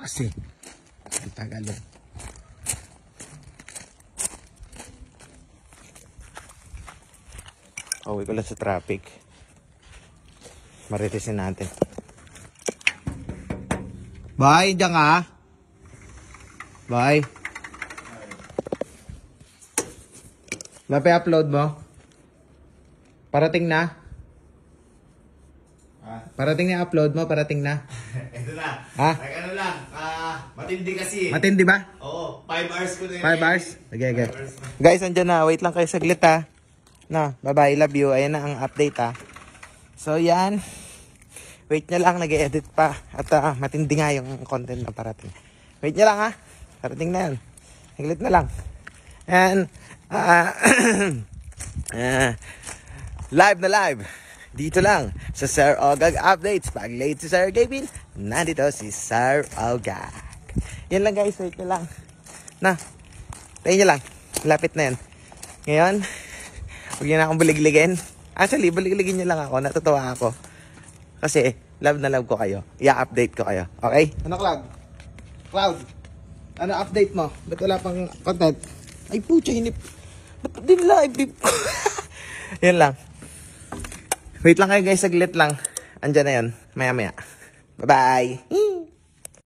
kasi. Tagal yun. Uwi ko lang sa traffic. Maritisin natin. Bye, diyan ka. Bye. Mapi-upload mo? Parating na? Parating na upload mo? Parating na? Ito na. Ha? Like ano lang, matindi kasi. Matindi ba? Oo, 5 hours ko na yun. 5 hours? Okay. Guys, andyan na. Wait lang kayo saglit ha. Na, bye-bye. Love you. Ayan na ang update ha. So, yan. Wait nyo lang. Nag-edit pa. At matindi nga yung content na parating. Wait nyo lang ha. Parating na yan. Saglit na lang. And, live na live. Dito lang sa Sir Ogag Updates. Pag late si Sir Gavin, nandito si Sir Ogag. Yan lang guys, wait nyo lang. Na, tayo nyo lang. Lapit na yan. Ngayon, huwag nyo na akong buligligin. Actually, buligligin nyo lang ako. Natutuwa ako. Kasi, love na love ko kayo. I-update ko kayo. Okay? Ano, Cloud? Cloud, ano update mo? Ba't wala pang content? Ay, pucha, hinip. Ba't din live? Yan lang. Wait lang kayo guys, saglit lang. Andyan na yun. Maya-maya. Bye-bye!